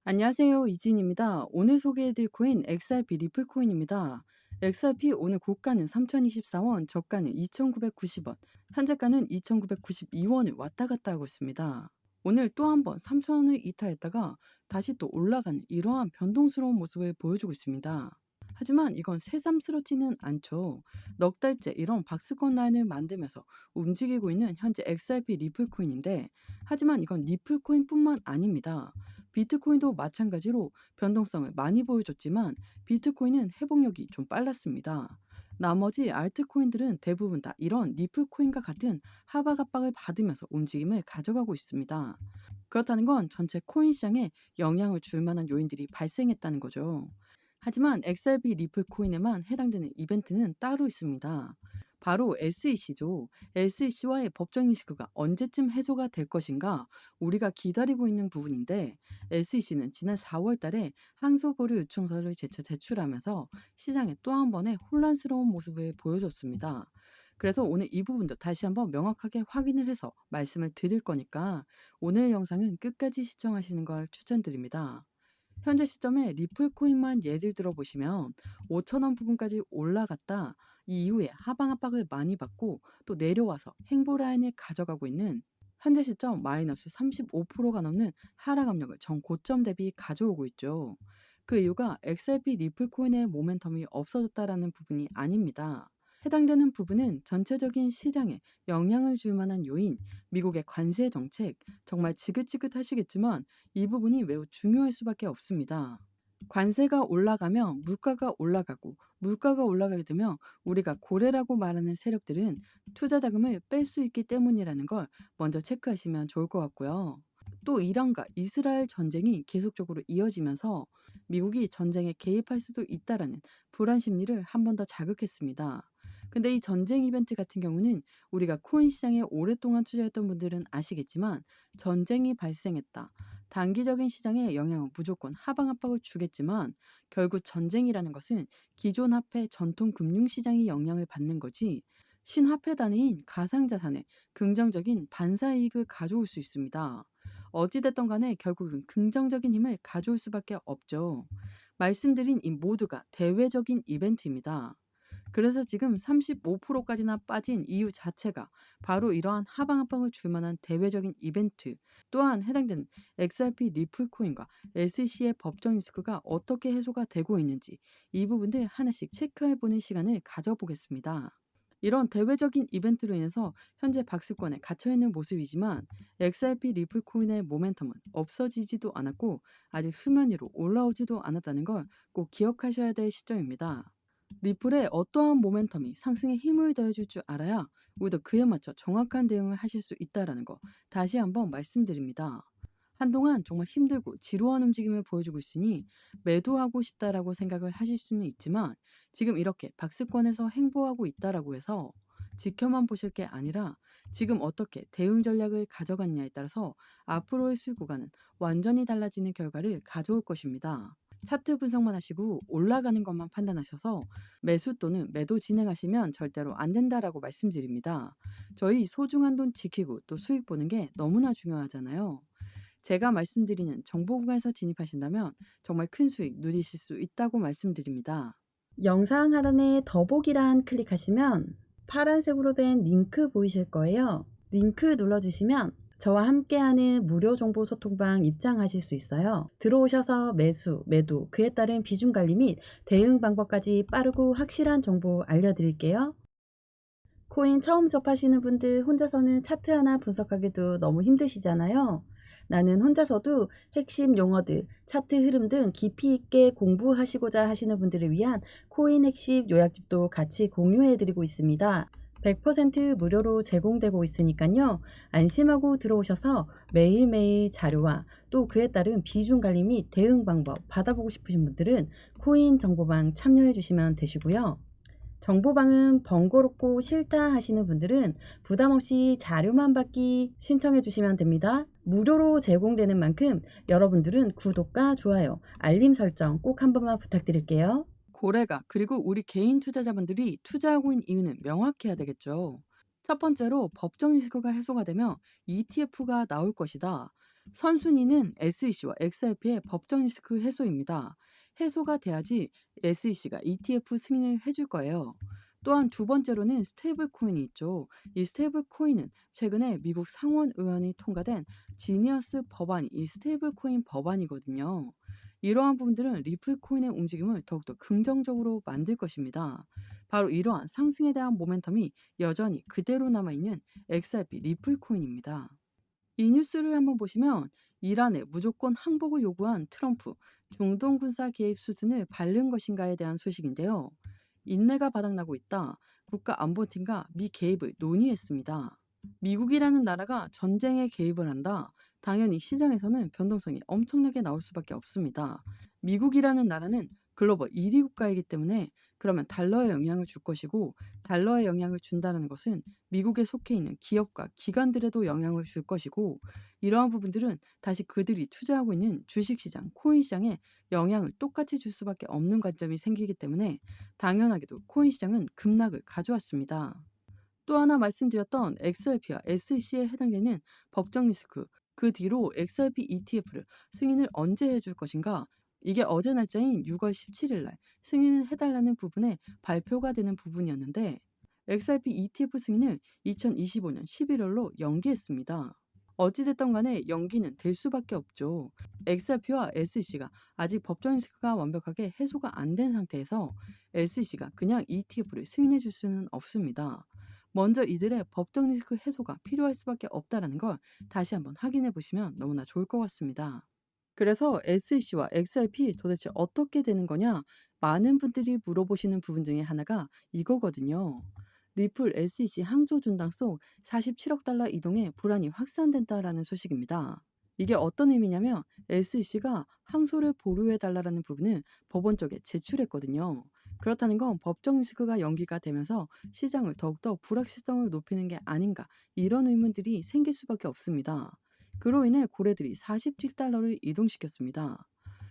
안녕하세요. 이진입니다. 오늘 소개해드릴 코인 XRP 리플 코인입니다. XRP 오늘 고가는 3024원, 저가는 2990원, 현재가는 2992원을 왔다 갔다 하고 있습니다. 오늘 또 한 번 3000원을 이탈했다가 다시 또 올라가는 이러한 변동스러운 모습을 보여주고 있습니다. 하지만 이건 새삼스럽지는 않죠. 넉 달째 이런 박스권 라인을 만들면서 움직이고 있는 현재 XRP 리플 코인인데, 하지만 이건 리플 코인뿐만 아닙니다. 비트코인도 마찬가지로 변동성을 많이 보여줬지만 비트코인은 회복력이 좀 빨랐습니다. 나머지 알트코인들은 대부분 다 이런 리플코인과 같은 하락 압박을 받으면서 움직임을 가져가고 있습니다. 그렇다는 건 전체 코인 시장에 영향을 줄 만한 요인들이 발생했다는 거죠. 하지만 XRP 리플 코인에만 해당되는 이벤트는 따로 있습니다. 바로 SEC죠. SEC와의 법정 이슈가 언제쯤 해소가 될 것인가 우리가 기다리고 있는 부분인데, SEC는 지난 4월 달에 항소 보류 요청서를 재차 제출하면서 시장에 또 한 번의 혼란스러운 모습을 보여줬습니다. 그래서 오늘 이 부분도 다시 한번 명확하게 확인을 해서 말씀을 드릴 거니까 오늘 영상은 끝까지 시청하시는 걸 추천드립니다. 현재 시점에 리플 코인만 예를 들어 보시면 5,000원 부근까지 올라갔다 이 이후에 하방 압박을 많이 받고 또 내려와서 행보 라인을 가져가고 있는, 현재 시점 마이너스 35%가 넘는 하락 압력을 전 고점 대비 가져오고 있죠. 그 이유가 XRP 리플 코인의 모멘텀이 없어졌다라는 부분이 아닙니다. 해당되는 부분은 전체적인 시장에 영향을 줄 만한 요인, 미국의 관세 정책, 정말 지긋지긋하시겠지만 이 부분이 매우 중요할 수밖에 없습니다. 관세가 올라가면 물가가 올라가고, 물가가 올라가게 되면 우리가 고래라고 말하는 세력들은 투자 자금을 뺄 수 있기 때문이라는 걸 먼저 체크하시면 좋을 것 같고요. 또 이란과 이스라엘 전쟁이 계속적으로 이어지면서 미국이 전쟁에 개입할 수도 있다라는 불안 심리를 한 번 더 자극했습니다. 근데 이 전쟁 이벤트 같은 경우는 우리가 코인 시장에 오랫동안 투자했던 분들은 아시겠지만, 전쟁이 발생했다, 단기적인 시장에 영향은 무조건 하방 압박을 주겠지만 결국 전쟁이라는 것은 기존 화폐 전통 금융 시장이 영향을 받는 거지, 신화폐 단위인 가상자산에 긍정적인 반사 이익을 가져올 수 있습니다. 어찌됐든 간에 결국은 긍정적인 힘을 가져올 수밖에 없죠. 말씀드린 이 모두가 대외적인 이벤트입니다. 그래서 지금 35%까지나 빠진 이유 자체가 바로 이러한 하방 압박을 줄 만한 대외적인 이벤트, 또한 해당되는 XRP 리플 코인과 SEC의 법정 리스크가 어떻게 해소가 되고 있는지 이 부분들 하나씩 체크해보는 시간을 가져보겠습니다. 이런 대외적인 이벤트로 인해서 현재 박스권에 갇혀있는 모습이지만 XRP 리플 코인의 모멘텀은 없어지지도 않았고 아직 수면 위로 올라오지도 않았다는 걸 꼭 기억하셔야 될 시점입니다. 리플에 어떠한 모멘텀이 상승에 힘을 더해줄 줄 알아야 우리도 그에 맞춰 정확한 대응을 하실 수 있다는 거 다시 한번 말씀드립니다. 한동안 정말 힘들고 지루한 움직임을 보여주고 있으니 매도하고 싶다라고 생각을 하실 수는 있지만, 지금 이렇게 박스권에서 행보하고 있다라고 해서 지켜만 보실 게 아니라 지금 어떻게 대응 전략을 가져갔냐에 따라서 앞으로의 수익 구간은 완전히 달라지는 결과를 가져올 것입니다. 차트 분석만 하시고 올라가는 것만 판단하셔서 매수 또는 매도 진행하시면 절대로 안 된다라고 말씀드립니다. 저희 소중한 돈 지키고 또 수익 보는 게 너무나 중요하잖아요. 제가 말씀드리는 정보 구간에서 진입하신다면 정말 큰 수익 누리실 수 있다고 말씀드립니다. 영상 하단에 더보기란 클릭하시면 파란색으로 된 링크 보이실 거예요. 링크 눌러주시면 저와 함께하는 무료 정보 소통방 입장하실 수 있어요. 들어오셔서 매수, 매도, 그에 따른 비중 관리 및 대응 방법까지 빠르고 확실한 정보 알려드릴게요. 코인 처음 접하시는 분들 혼자서는 차트 하나 분석하기도 너무 힘드시잖아요. 나는 혼자서도 핵심 용어들, 차트 흐름 등 깊이 있게 공부하시고자 하시는 분들을 위한 코인 핵심 요약집도 같이 공유해드리고 있습니다. 100% 무료로 제공되고 있으니까요. 안심하고 들어오셔서 매일매일 자료와 또 그에 따른 비중 관리 및 대응 방법 받아보고 싶으신 분들은 코인 정보방 참여해 주시면 되시고요. 정보방은 번거롭고 싫다 하시는 분들은 부담없이 자료만 받기 신청해 주시면 됩니다. 무료로 제공되는 만큼 여러분들은 구독과 좋아요, 알림 설정 꼭 한 번만 부탁드릴게요. 고래가 그리고 우리 개인 투자자분들이 투자하고 있는 이유는 명확해야 되겠죠. 첫 번째로 법정 리스크가 해소가 되면 ETF가 나올 것이다. 선순위는 SEC와 XRP의 법정 리스크 해소입니다. 해소가 돼야지 SEC가 ETF 승인을 해줄 거예요. 또한 두 번째로는 스테이블 코인이 있죠. 이 스테이블 코인은 최근에 미국 상원 의원이 통과된 지니어스 법안이 이 스테이블 코인 법안이거든요. 이러한 부분들은 리플 코인의 움직임을 더욱더 긍정적으로 만들 것입니다. 바로 이러한 상승에 대한 모멘텀이 여전히 그대로 남아있는 XRP 리플 코인입니다. 이 뉴스를 한번 보시면 이란에 무조건 항복을 요구한 트럼프 중동 군사 개입 수준을 밟는 것인가에 대한 소식인데요. 인내가 바닥나고 있다. 국가안보팀과 미 개입을 논의했습니다. 미국이라는 나라가 전쟁에 개입을 한다. 당연히 시장에서는 변동성이 엄청나게 나올 수밖에 없습니다. 미국이라는 나라는 글로벌 1위 국가이기 때문에 그러면 달러에 영향을 줄 것이고 달러에 영향을 준다는 것은 미국에 속해 있는 기업과 기관들에도 영향을 줄 것이고 이러한 부분들은 다시 그들이 투자하고 있는 주식시장, 코인시장에 영향을 똑같이 줄 수밖에 없는 관점이 생기기 때문에 당연하게도 코인 시장은 급락을 가져왔습니다. 또 하나 말씀드렸던 XRP와 SEC에 해당되는 법정 리스크, 그 뒤로 XRP ETF를 승인을 언제 해줄 것인가? 이게 어제 날짜인 6월 17일 날 승인을 해달라는 부분에 발표가 되는 부분이었는데 XRP ETF 승인을 2025년 11월로 연기했습니다. 어찌됐든 간에 연기는 될 수밖에 없죠. XRP와 SEC가 아직 법정 리스크가 완벽하게 해소가 안 된 상태에서 SEC가 그냥 ETF를 승인해 줄 수는 없습니다. 먼저 이들의 법정 리스크 해소가 필요할 수밖에 없다는 걸 다시 한번 확인해 보시면 너무나 좋을 것 같습니다. 그래서 SEC와 XRP 도대체 어떻게 되는 거냐? 많은 분들이 물어보시는 부분 중에 하나가 이거거든요. 리플 SEC 항소 준당 속 47억 달러 이동에 불안이 확산된다라는 소식입니다. 이게 어떤 의미냐면 SEC가 항소를 보류해 달라는 부분을 법원 쪽에 제출했거든요. 그렇다는 건 법정 리스크가 연기가 되면서 시장을 더욱더 불확실성을 높이는 게 아닌가 이런 의문들이 생길 수밖에 없습니다. 그로 인해 고래들이 47달러를 이동시켰습니다.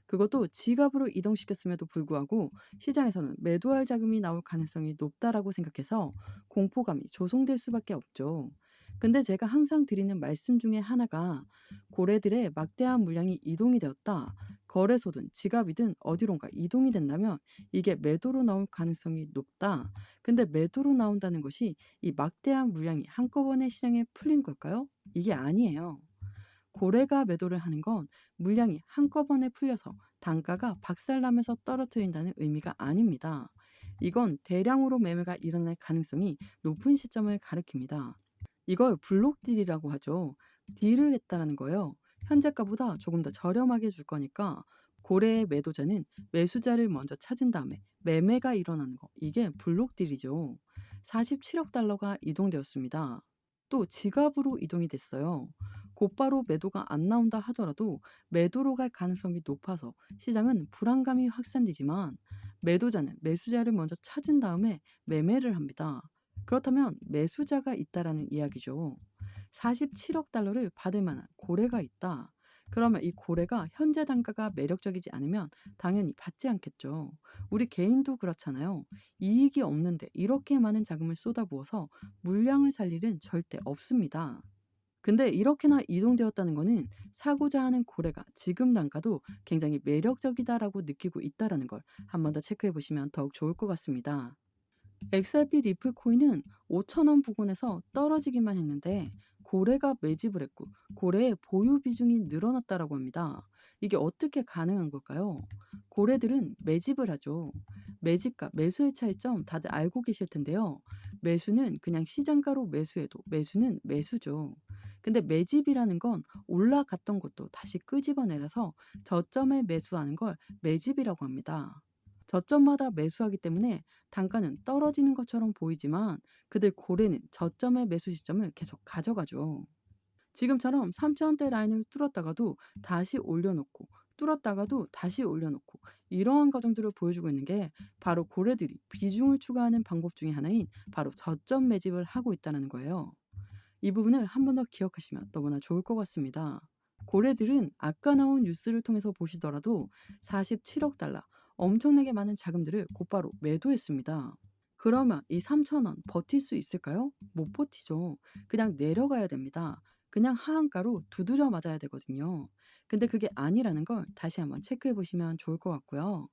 그것도 지갑으로 이동시켰음에도 불구하고 시장에서는 매도할 자금이 나올 가능성이 높다라고 생각해서 공포감이 조성될 수밖에 없죠. 근데 제가 항상 드리는 말씀 중에 하나가 고래들의 막대한 물량이 이동이 되었다. 거래소든 지갑이든 어디론가 이동이 된다면 이게 매도로 나올 가능성이 높다. 근데 매도로 나온다는 것이 이 막대한 물량이 한꺼번에 시장에 풀린 걸까요? 이게 아니에요. 고래가 매도를 하는 건 물량이 한꺼번에 풀려서 단가가 박살나면서 떨어뜨린다는 의미가 아닙니다. 이건 대량으로 매매가 일어날 가능성이 높은 시점을 가리킵니다. 이걸 블록 딜이라고 하죠. 딜을 했다라는 거예요. 현재가보다 조금 더 저렴하게 줄 거니까 고래의 매도자는 매수자를 먼저 찾은 다음에 매매가 일어나는 거. 이게 블록 딜이죠. 47억 달러가 이동되었습니다. 또 지갑으로 이동이 됐어요. 곧바로 매도가 안 나온다 하더라도 매도로 갈 가능성이 높아서 시장은 불안감이 확산되지만 매도자는 매수자를 먼저 찾은 다음에 매매를 합니다. 그렇다면 매수자가 있다라는 이야기죠. 47억 달러를 받을 만한 고래가 있다. 그러면 이 고래가 현재 단가가 매력적이지 않으면 당연히 받지 않겠죠. 우리 개인도 그렇잖아요. 이익이 없는데 이렇게 많은 자금을 쏟아부어서 물량을 살 일은 절대 없습니다. 근데 이렇게나 이동되었다는 거는 사고자 하는 고래가 지금 단가도 굉장히 매력적이다라고 느끼고 있다라는 걸 한 번 더 체크해 보시면 더욱 좋을 것 같습니다. XRP 리플 코인은 5,000원 부근에서 떨어지기만 했는데 고래가 매집을 했고 고래의 보유 비중이 늘어났다라고 합니다. 이게 어떻게 가능한 걸까요? 고래들은 매집을 하죠. 매집과 매수의 차이점 다들 알고 계실 텐데요. 매수는 그냥 시장가로 매수해도 매수는 매수죠. 근데 매집이라는 건 올라갔던 것도 다시 끄집어내려서 저점에 매수하는 걸 매집이라고 합니다. 저점마다 매수하기 때문에 단가는 떨어지는 것처럼 보이지만 그들 고래는 저점의 매수 시점을 계속 가져가죠. 지금처럼 3,000원대 라인을 뚫었다가도 다시 올려놓고 뚫었다가도 다시 올려놓고 이러한 과정들을 보여주고 있는 게 바로 고래들이 비중을 추가하는 방법 중에 하나인 바로 저점 매집을 하고 있다는 거예요. 이 부분을 한 번 더 기억하시면 너무나 좋을 것 같습니다. 고래들은 아까 나온 뉴스를 통해서 보시더라도 47억 달러, 엄청나게 많은 자금들을 곧바로 매도했습니다. 그러면 이 3,000원 버틸 수 있을까요? 못 버티죠. 그냥 내려가야 됩니다. 그냥 하한가로 두드려 맞아야 되거든요. 근데 그게 아니라는 걸 다시 한번 체크해 보시면 좋을 것 같고요.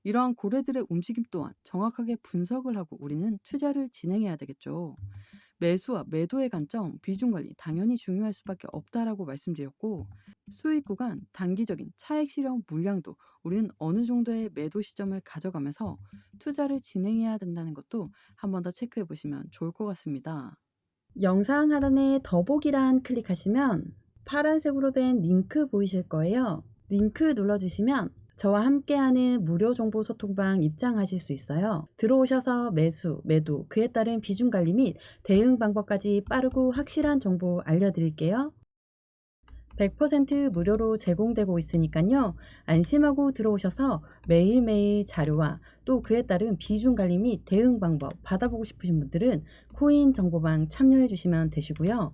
이러한 고래들의 움직임 또한 정확하게 분석을 하고 우리는 투자를 진행해야 되겠죠. 매수와 매도의 관점, 비중 관리 당연히 중요할 수밖에 없다라고 말씀드렸고, 수익 구간, 단기적인 차익 실현 물량도 우리는 어느 정도의 매도 시점을 가져가면서 투자를 진행해야 된다는 것도 한 번 더 체크해 보시면 좋을 것 같습니다. 영상 하단에 더보기란 클릭하시면 파란색으로 된 링크 보이실 거예요. 링크 눌러주시면 저와 함께하는 무료 정보 소통방 입장하실 수 있어요. 들어오셔서 매수, 매도, 그에 따른 비중 관리 및 대응 방법까지 빠르고 확실한 정보 알려드릴게요. 100% 무료로 제공되고 있으니까요. 안심하고 들어오셔서 매일매일 자료와 또 그에 따른 비중 관리 및 대응 방법 받아보고 싶으신 분들은 코인 정보방 참여해 주시면 되시고요.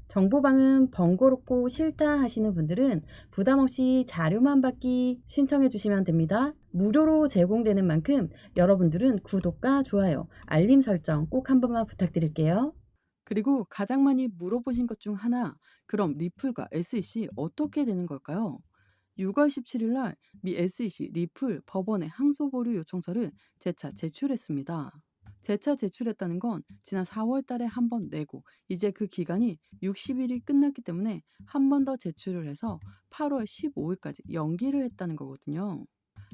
정보방은 번거롭고 싫다 하시는 분들은 부담 없이 자료만 받기 신청해 주시면 됩니다. 무료로 제공되는 만큼 여러분들은 구독과 좋아요, 알림 설정 꼭 한 번만 부탁드릴게요. 그리고 가장 많이 물어보신 것 중 하나, 그럼 리플과 SEC 어떻게 되는 걸까요? 6월 17일 날 미 SEC 리플 법원에 항소 보류 요청서를 재차 제출했습니다. 재차 제출했다는 건 지난 4월 달에 한 번 내고 이제 그 기간이 60일이 끝났기 때문에 한 번 더 제출을 해서 8월 15일까지 연기를 했다는 거거든요.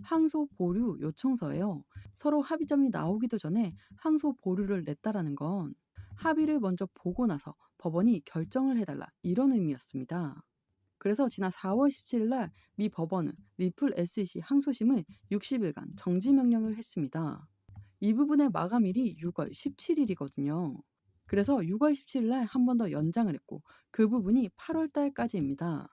항소 보류 요청서예요. 서로 합의점이 나오기도 전에 항소 보류를 냈다라는 건 합의를 먼저 보고 나서 법원이 결정을 해달라 이런 의미였습니다. 그래서 지난 4월 17일 날 미 법원은 리플 SEC 항소심을 60일간 정지 명령을 했습니다. 이 부분의 마감일이 6월 17일이거든요. 그래서 6월 17일 날 한 번 더 연장을 했고 그 부분이 8월 달까지입니다.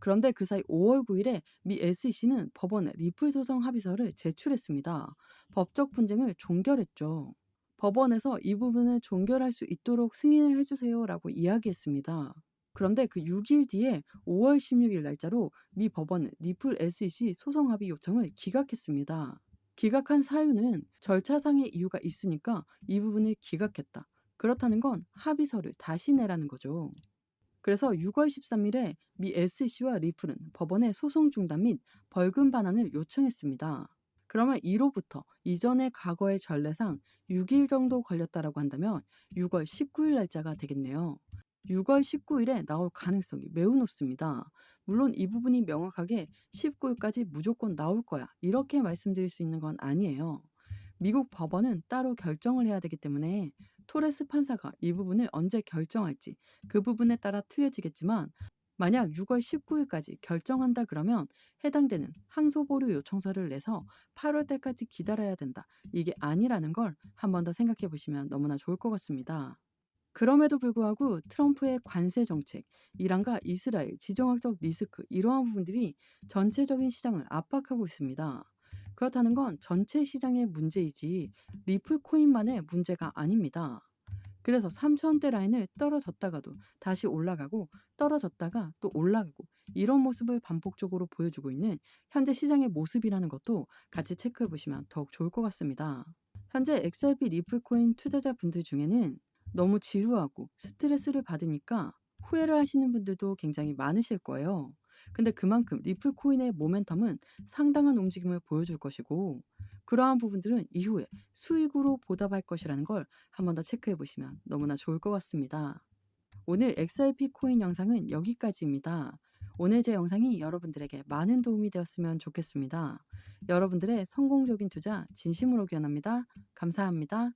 그런데 그 사이 5월 9일에 미 SEC는 법원에 리플 소송 합의서를 제출했습니다. 법적 분쟁을 종결했죠. 법원에서 이 부분을 종결할 수 있도록 승인을 해주세요라고 이야기했습니다. 그런데 그 6일 뒤에 5월 16일 날짜로 미 법원은 리플 SEC 소송 합의 요청을 기각했습니다. 기각한 사유는 절차상의 이유가 있으니까 이 부분을 기각했다. 그렇다는 건 합의서를 다시 내라는 거죠. 그래서 6월 13일에 미 SEC와 리플은 법원에 소송 중단 및 벌금 반환을 요청했습니다. 그러면 이로부터 이전의 과거의 전례상 6일 정도 걸렸다라고 한다면 6월 19일 날짜가 되겠네요. 6월 19일에 나올 가능성이 매우 높습니다. 물론 이 부분이 명확하게 19일까지 무조건 나올 거야. 이렇게 말씀드릴 수 있는 건 아니에요. 미국 법원은 따로 결정을 해야 되기 때문에 토레스 판사가 이 부분을 언제 결정할지 그 부분에 따라 틀려지겠지만 만약 6월 19일까지 결정한다 그러면 해당되는 항소 보류 요청서를 내서 8월 달까지 기다려야 된다. 이게 아니라는 걸 한 번 더 생각해 보시면 너무나 좋을 것 같습니다. 그럼에도 불구하고 트럼프의 관세 정책, 이란과 이스라엘 지정학적 리스크 이러한 부분들이 전체적인 시장을 압박하고 있습니다. 그렇다는 건 전체 시장의 문제이지 리플 코인만의 문제가 아닙니다. 그래서 3,000대 라인을 떨어졌다가도 다시 올라가고 떨어졌다가 또 올라가고 이런 모습을 반복적으로 보여주고 있는 현재 시장의 모습이라는 것도 같이 체크해 보시면 더욱 좋을 것 같습니다. 현재 XRP 리플 코인 투자자분들 중에는 너무 지루하고 스트레스를 받으니까 후회를 하시는 분들도 굉장히 많으실 거예요. 근데 그만큼 리플 코인의 모멘텀은 상당한 움직임을 보여줄 것이고 그러한 부분들은 이후에 수익으로 보답할 것이라는 걸 한 번 더 체크해 보시면 너무나 좋을 것 같습니다. 오늘 XRP 코인 영상은 여기까지입니다. 오늘 제 영상이 여러분들에게 많은 도움이 되었으면 좋겠습니다. 여러분들의 성공적인 투자 진심으로 기원합니다. 감사합니다.